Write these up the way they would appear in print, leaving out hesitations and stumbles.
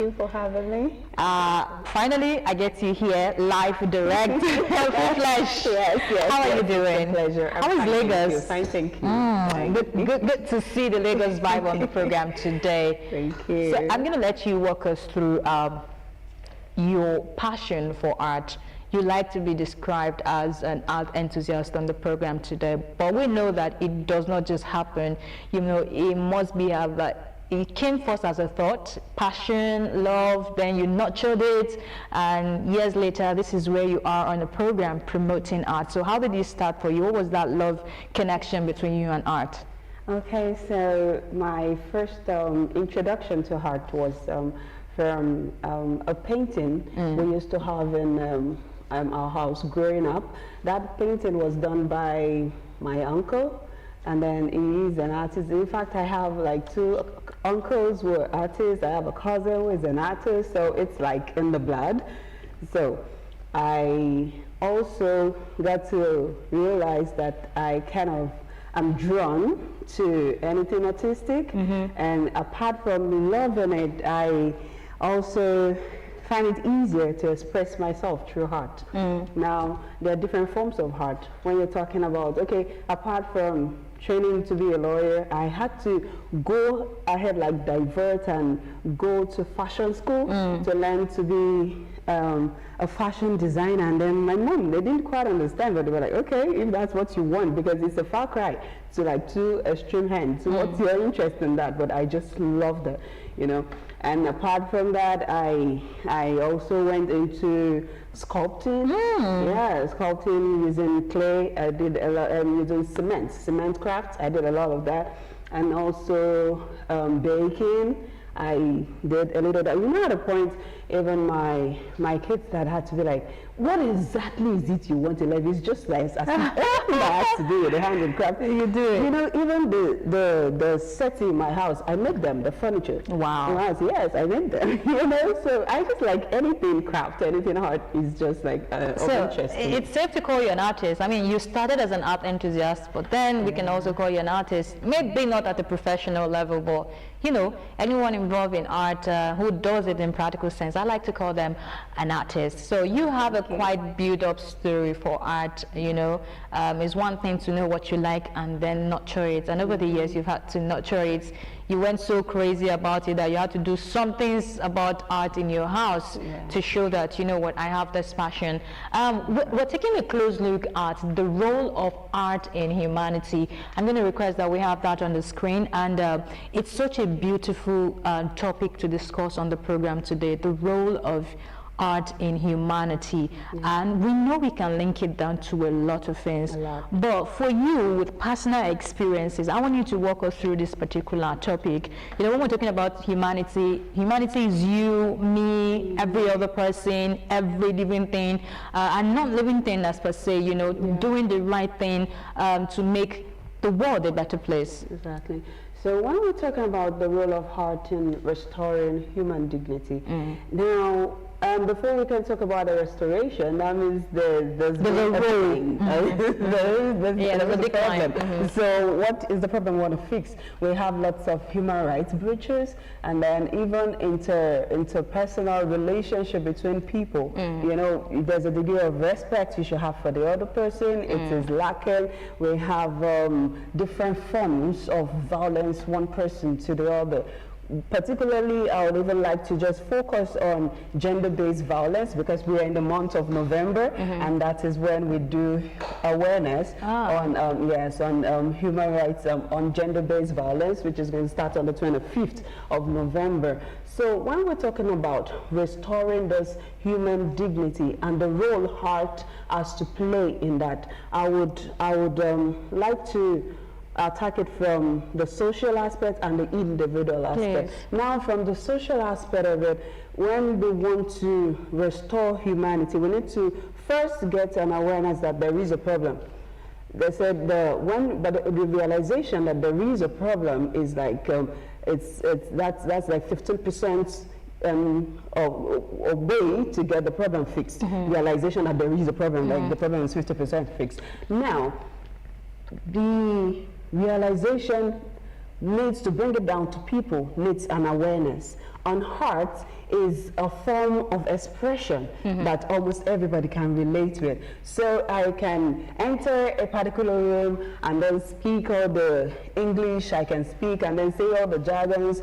Thank you for having me. Finally, I get you here live, direct, full flesh. Yes. How are you doing? It's a pleasure. How is Lagos? Fine, thank you. Good to see the Lagos vibe on the program today. Thank you. So I'm going to let you walk us through your passion for art. You like to be described as an art enthusiast on the program today, but we know that it does not just happen. You know, it must be it came first as a thought, passion, love, then you nurtured it, and years later, this is where you are on the program promoting art. So how did it start for you? What was that love connection between you and art? Okay, so my first introduction to art was from a painting we used to have in our house growing up. That painting was done by my uncle, and then he is an artist. In fact, I have like two uncles who are artists. I have a cousin who is an artist, so it's like in the blood. So I also got to realize that I'm drawn to anything artistic, and apart from loving it, I also find it easier to express myself through art. Now, there are different forms of art. When you're talking about, okay, apart from training to be a lawyer, I had to go ahead, like divert and go to fashion school to learn to be a fashion designer. And then my mom, they didn't quite understand, but they were like, okay, if that's what you want, because it's a far cry to like two extreme ends. So what's your interest in that? But I just loved it, you know. And apart from that, I also went into sculpting. Yeah, sculpting using clay. I did a lot using cement crafts. I did a lot of that, and also baking. I did a little of that. You know, at a point, even my kids that had to be like, what exactly is it you want to learn? It's just like as if everything that has to do with the hand and craft. You do it. You know, even the sets in my house, I made them, the furniture. Wow. Yes, I made them. You know, so I just like anything craft, anything art is just like of interest. It's safe to call you an artist. I mean, you started as an art enthusiast, but then we can also call you an artist. Maybe not at the professional level, but you know, anyone involved in art who does it in practical sense, I like to call them an artist. So you have a quite built-up story for art, you know. It's one thing to know what you like and then nurture it. And over the years, you've had to nurture it. You went so crazy about it that you had to do some things about art in your house to show that, you know what, I have this passion. We're taking a close look at the role of art in humanity. I'm going to request that we have that on the screen, and it's such a beautiful topic to discuss on the program today, the role of art in humanity. And we know we can link it down to a lot of things, but for you with personal experiences, I want you to walk us through this particular topic. You know, when we're talking about humanity is you, me, every other person, every living thing, and not living thing as per se, you know, doing the right thing to make the world a better place. Exactly. So when we're talking about the role of art in restoring human dignity, now, before we can talk about the restoration, that means there's a problem. So what is the problem we want to fix? We have lots of human rights breaches, and then even interpersonal relationship between people. You know, there's a degree of respect you should have for the other person. It is lacking. We have different forms of violence, one person to the other. Particularly, I would even like to just focus on gender-based violence, because we are in the month of November, and that is when we do awareness on human rights, on gender-based violence, which is going to start on the 25th of November. So when we're talking about restoring this human dignity and the role art has to play in that, I would like to attack it from the social aspect and the individual aspect. Now, from the social aspect of it, when we want to restore humanity, we need to first get an awareness that there is a problem. They said the realization that there is a problem is like that's like 15% a way to get the problem fixed. Realization that there is a problem, like the problem is 50% fixed. Now, the realization needs to bring it down to people, needs an awareness. On heart, is a form of expression that almost everybody can relate with. So I can enter a particular room and then speak all the English I can speak and then say all the jargons,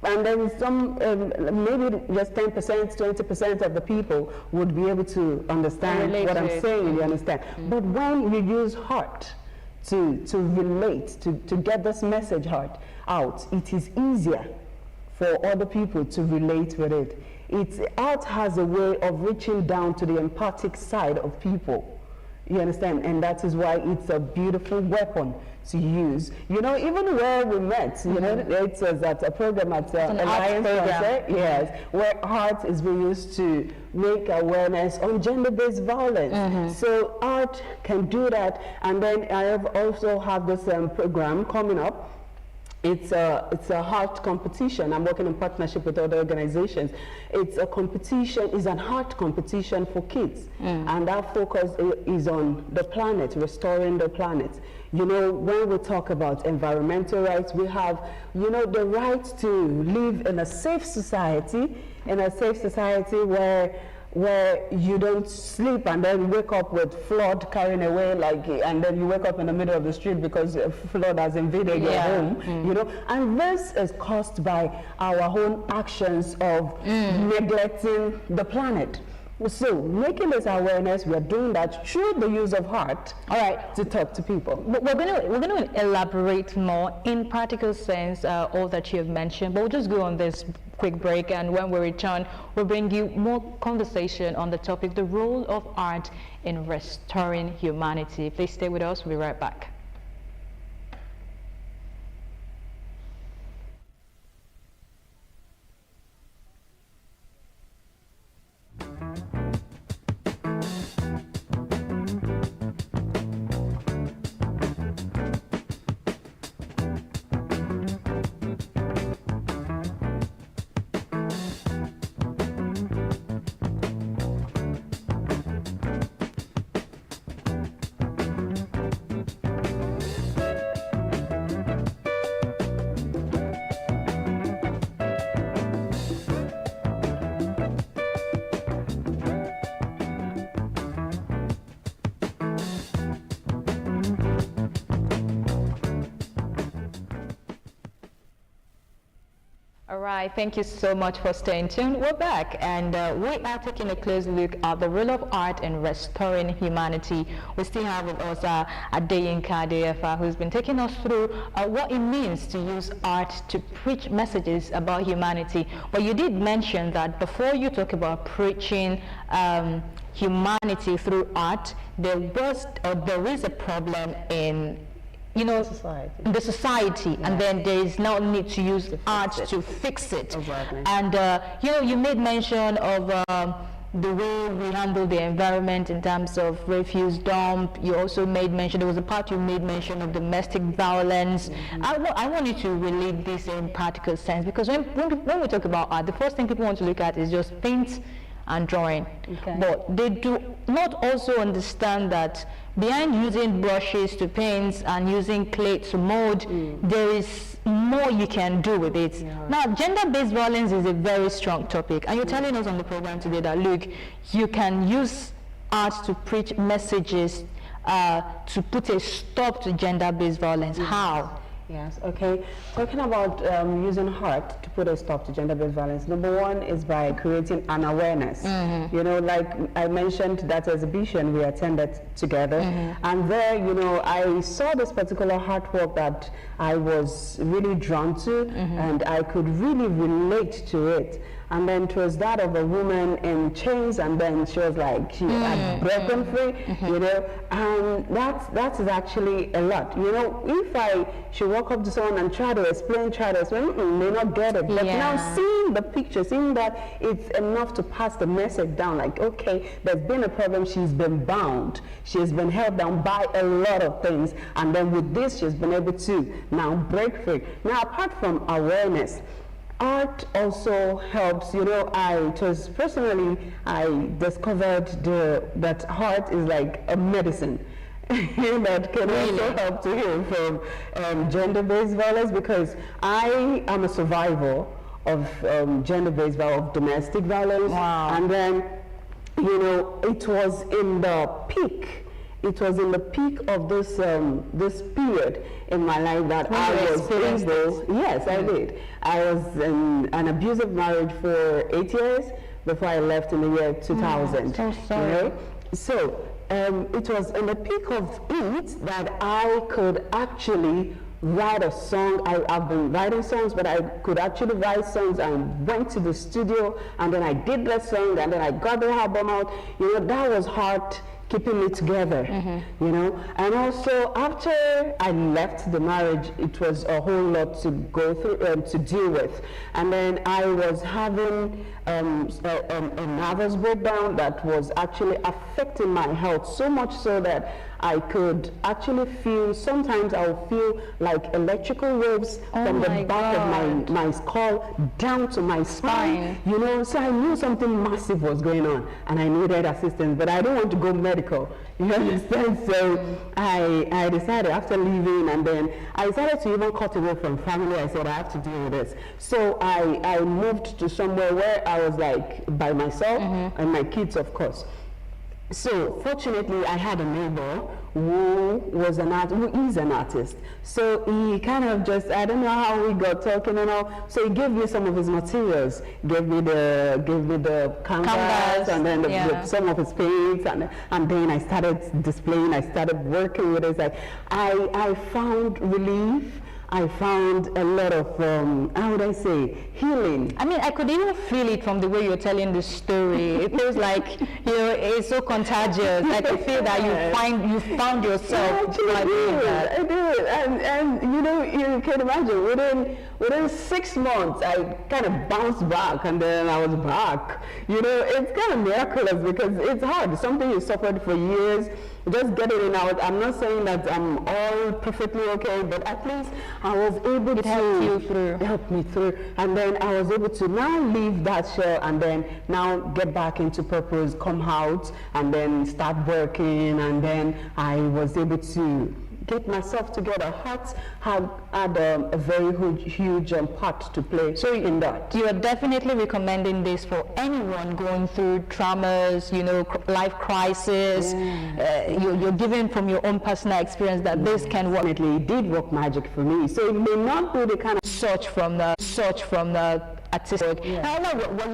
and then some, maybe just 10%, 20% of the people would be able to understand what I'm saying, you understand. But when you use heart to relate, to get this message out, it is easier for other people to relate with it. Art has a way of reaching down to the empathic side of people, you understand, and that is why it's a beautiful weapon to use. You know, even where we met, you know, it was at a program at Alliance Concert, yes, where art is being used to make awareness on gender-based violence. So art can do that, and then I also have this program coming up. It's a art competition. I'm working in partnership with other organizations. It's a competition, it's an art competition for kids. And our focus is on the planet, restoring the planet. You know, when we talk about environmental rights, we have, you know, the right to live in a safe society, where you don't sleep and then wake up with flood carrying away, and then you wake up in the middle of the street because a flood has invaded your home, you know. And this is caused by our own actions of neglecting the planet. So making this awareness, we are doing that through the use of art. All right, to talk to people. But we're going to elaborate more in practical sense all that you have mentioned. But we'll just go on this quick break, and when we return, we'll bring you more conversation on the topic, the role of art in restoring humanity. Please stay with us. We'll be right back. Right, thank you so much for staying tuned. We're back, and we are taking a close look at the role of art in restoring humanity. We still have with us Abeokuta DFA, who's been taking us through what it means to use art to preach messages about humanity. But you did mention that before you talk about preaching humanity through art, there is a problem in the society, and then there is now need to use art to fix it. Exactly. And you made mention of the way we handle the environment in terms of refuse dump. You also made mention, there was a part you made mention of domestic violence. I want you to relate this in practical sense, because when we talk about art, the first thing people want to look at is just paint and drawing. Okay. But they do not also understand that behind using brushes to paint and using clay to mold, there is more you can do with it. Yeah. Now, gender-based violence is a very strong topic, and you're telling us on the program today that, look, you can use art to preach messages to put a stop to gender-based violence. How? Yes, okay. Talking about using art to put a stop to gender-based violence, number one is by creating an awareness. You know, like I mentioned, that exhibition we attended together, and there, you know, I saw this particular artwork that I was really drawn to, and I could really relate to it. And then it was that of a woman in chains, and then she was like, she had broken free, you know, and that is actually a lot. You know, if I should walk up to someone and try to explain, may not get it. But now seeing the picture, seeing that it's enough to pass the message down, like, okay, there's been a problem, she's been bound, she's been held down by a lot of things, and then with this, she's been able to now break free. Now, apart from awareness, art also helps, you know, I discovered that art is like a medicine that can also help to heal from gender-based violence, because I am a survivor gender-based violence, of domestic violence. Wow. And then, you know, it was in the peak. It was in the peak of this this period in my life that When I you was experienced able. Yes, I did. I was in an abusive marriage for 8 years before I left in the year 2000. So sorry. You know? So it was in the peak of it that I could actually write a song. I've been writing songs, but I could actually write songs. I went to the studio and then I did that song and then I got the album out. You know, that was hard keeping it together, you know. And also after I left the marriage, it was a whole lot to go through, to deal with. And then I was having a nervous breakdown that was actually affecting my health, so much so that I could actually feel, sometimes I would feel like electrical waves from the back of my skull down to my spine, you know. So I knew something massive was going on and I needed assistance, but I don't want to go medical, you understand? So I decided after leaving, and then I decided to even cut away from family. I said I have to deal with this. So I moved to somewhere where I was like by myself and my kids, of course. So fortunately, I had a neighbor who is an artist. So he kind of just, I don't know how we got talking and all. So he gave me some of his materials, gave me the canvas and then some of his paints, and then I started displaying. I started working with it. Like I found relief. I found a lot of, how would I say, healing. I mean, I could even feel it from the way you're telling the story. It feels like, you know, it's so contagious. Like I feel that you found yourself. I did. And you know, you can imagine, within 6 months, I kind of bounced back, and then I was back. You know, it's kind of miraculous because it's hard. Something you suffered for years, just get it out. I'm not saying that I'm all perfectly okay, but at least I was able to help me through. And then I was able to now leave that shell and then now get back into purpose, come out and then start working. And then I was able to get myself together. Heart had a very huge part to play in that. You are definitely recommending this for anyone going through traumas, you know, life crisis. You're giving from your own personal experience that this can work. It did work magic for me. So it may not be the kind of search from the artistic. Yeah. I don't know what